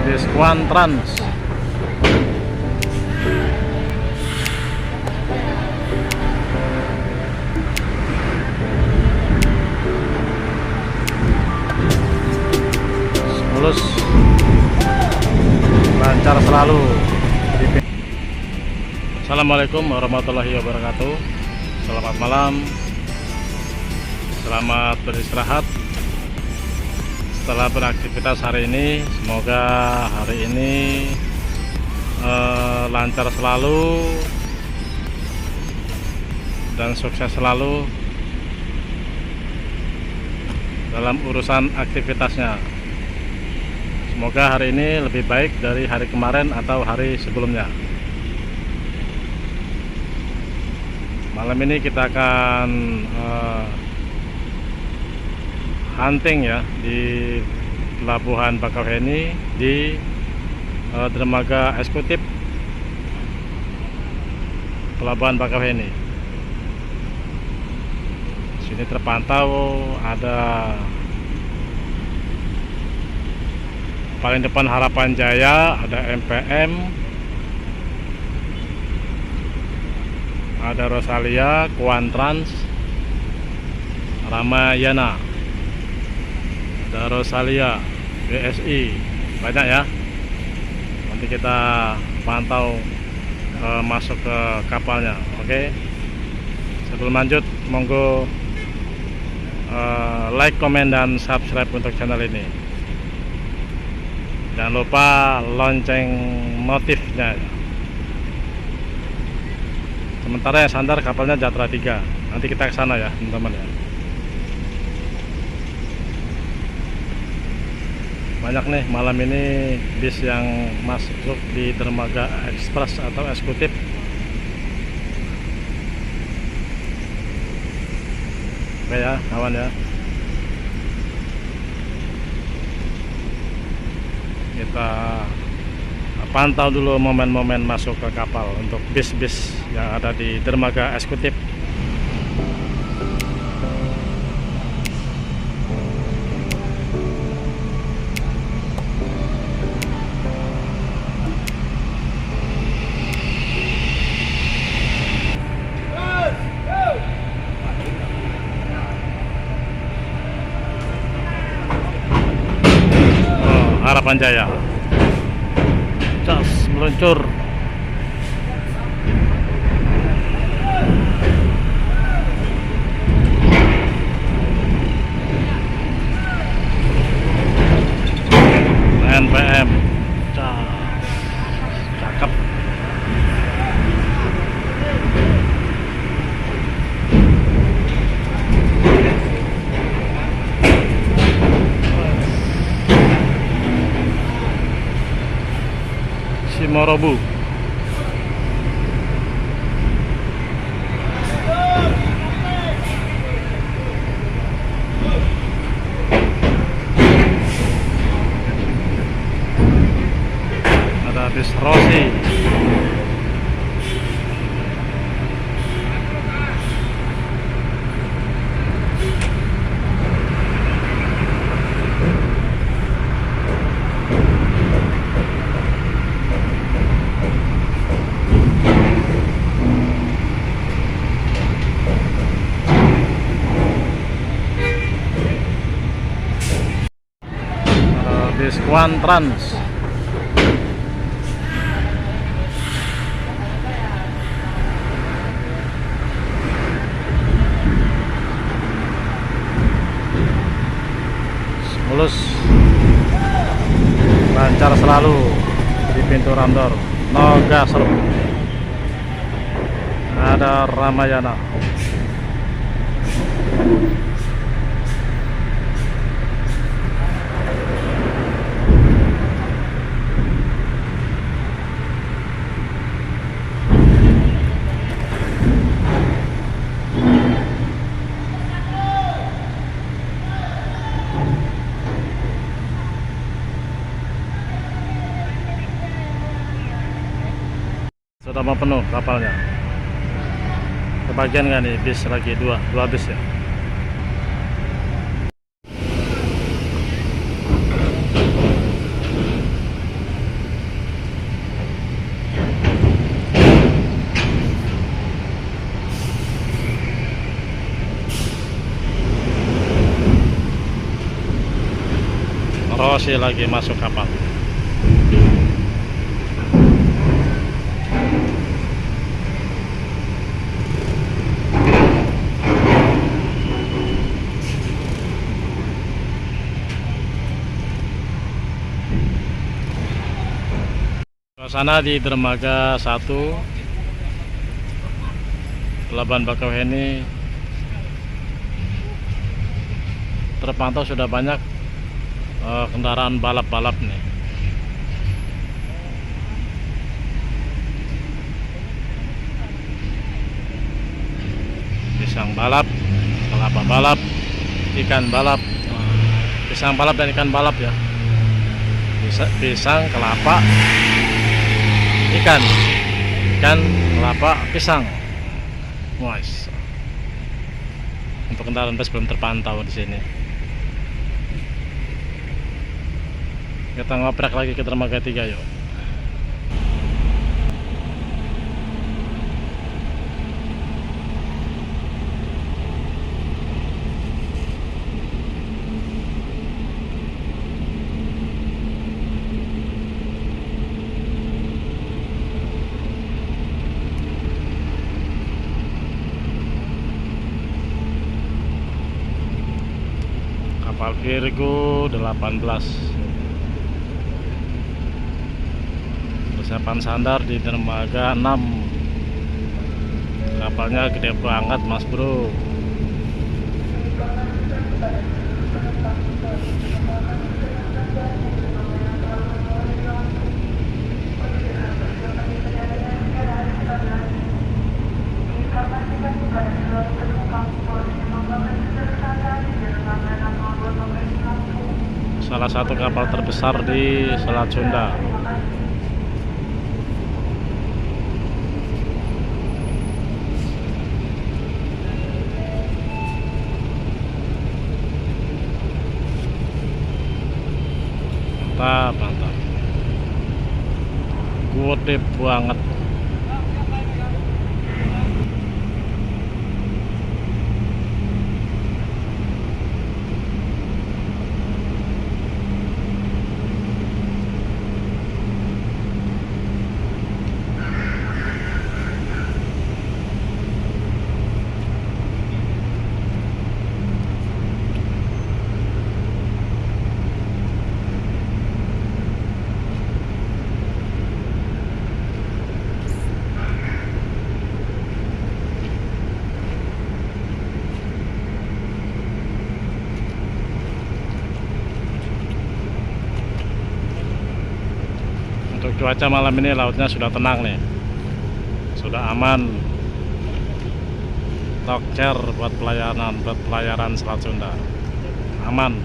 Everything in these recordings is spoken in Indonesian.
Bis Kuantrans. Mulus, lancar selalu. Assalamualaikum warahmatullahi wabarakatuh. Selamat malam, selamat beristirahat setelah beraktivitas hari ini. Semoga hari ini lancar selalu dan sukses selalu dalam urusan aktivitasnya. Semoga hari ini lebih baik dari hari kemarin atau hari sebelumnya. Malam ini kita akan hunting ya di Pelabuhan Bakauheni di dermaga eksekutif Pelabuhan Bakauheni. Sini terpantau ada paling depan Harapan Jaya, ada MPM, ada Rosalia, Kuantrans, Ramayana, ada Rosalia, BSI, banyak ya. Nanti kita pantau masuk ke kapalnya. Oke. Sebelum lanjut, monggo like, komen, dan subscribe untuk channel ini. Jangan lupa lonceng notifnya. Sementara yang sandar kapalnya Jatra 3. Nanti kita ke sana ya, teman-teman ya. Banyak nih malam ini bis yang masuk di dermaga ekspres atau eksekutif. Oke ya, kawan ya. Kita pantau dulu momen-momen masuk ke kapal untuk bis-bis yang ada di dermaga eksekutif. Harapan Jaya, cas meluncur. NPM, cas, cakep. Morobu. Ada bis Rosi. Bis Kuantrans. Mulus, lancar selalu di pintu Ramdor. No gas. Ada Ramayana. Sudah mau penuh kapalnya. Kebagian nggak nih bis lagi dua bis ya. Rossi lagi masuk kapal. Suasana di dermaga 1 Pelabuhan Bakauheni terpantau sudah banyak kendaraan balap-balap nih. Pisang balap, kelapa balap, ikan balap. Pisang balap dan ikan balap ya. Pisang, kelapa, ikan, kelapa, pisang. Nice. Untuk kendaraan bus belum terpantau di sini. Kita ngoprak lagi ke dermaga 3 yuk. Kapal Virgo 18 persiapan sandar di dermaga 6. Kapalnya gede banget mas bro. Salah satu kapal terbesar di Selat Sunda. Mantap, mantap. Gede banget. Untuk cuaca malam ini lautnya sudah tenang nih, sudah aman. Tokcer buat pelayaran Selat Sunda aman.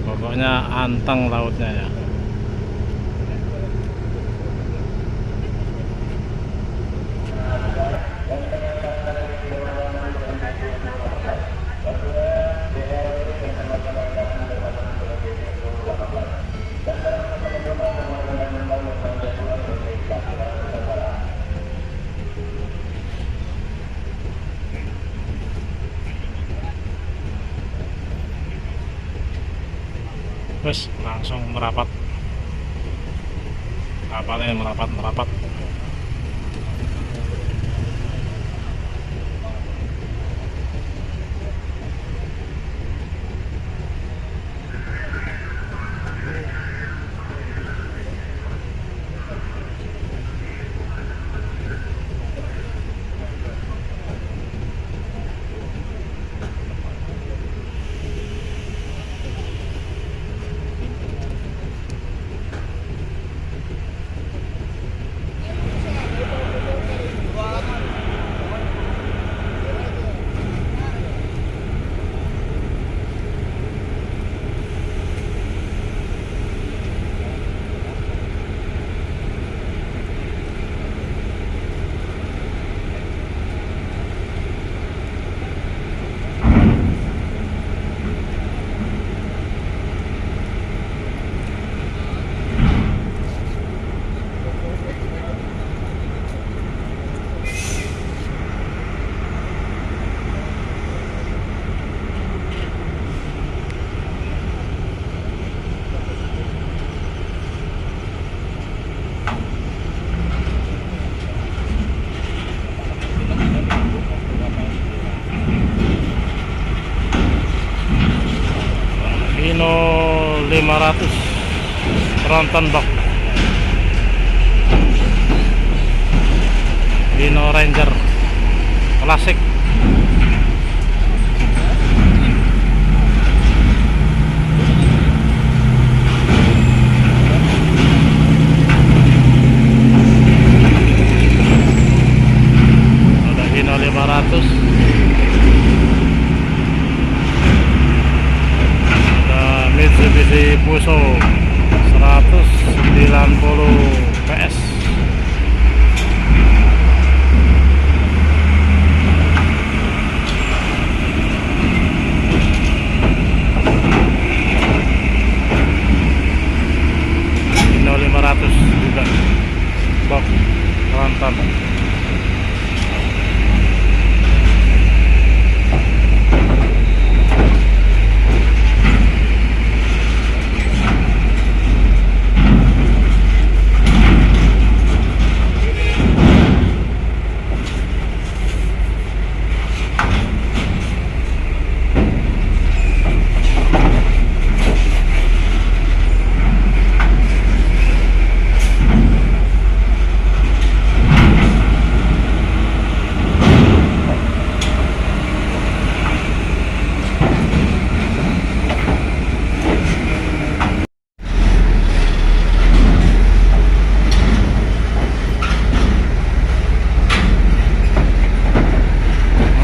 Pokoknya anteng lautnya ya. Terus langsung merapat, kapalnya merapat. Hino 500 tronton box, Hino Ranger klasik. Ada Hino 500, ada Mitsubishi Fuso 190 PS. Hino 500 juga box tronton.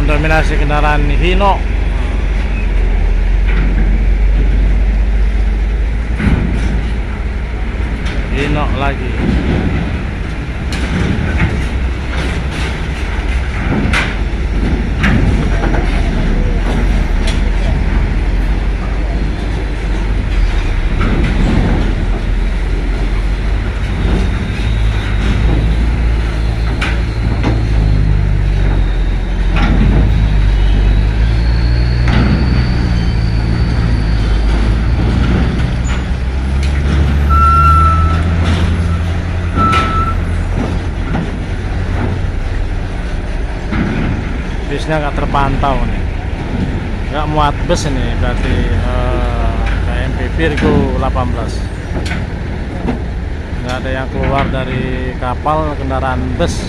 Mendominasi kendaraan Hino. Hino lagi. Bisnya nggak terpantau nih, nggak muat bus ini, berarti KMP Virgo 18 nggak ada yang keluar dari kapal kendaraan bus.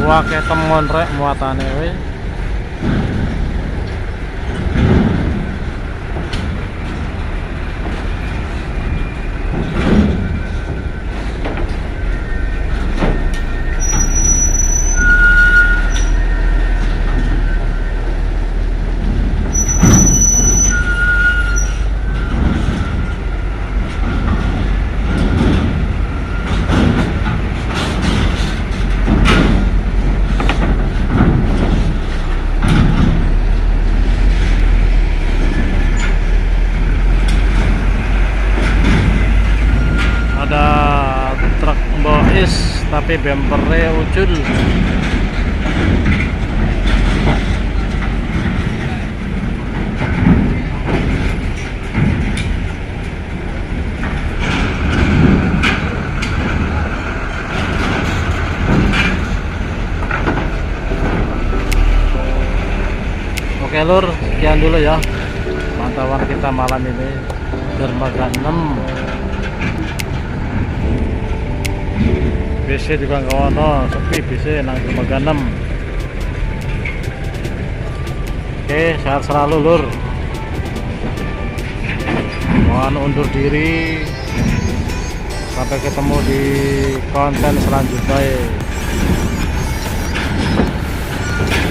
Wake temon rek muatane we. Tapi bempernya ucul. Oke lur, sekian dulu ya pantauan kita malam ini dermaga 6. BC juga nggak ono, sepi BC nang dermaga 6. Oke, sehat selalu lur. Mohon undur diri. Sampai ketemu di konten selanjutnya.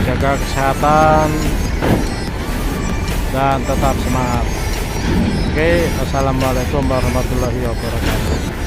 Jaga kesehatan dan tetap semangat. Oke, assalamualaikum warahmatullahi wabarakatuh.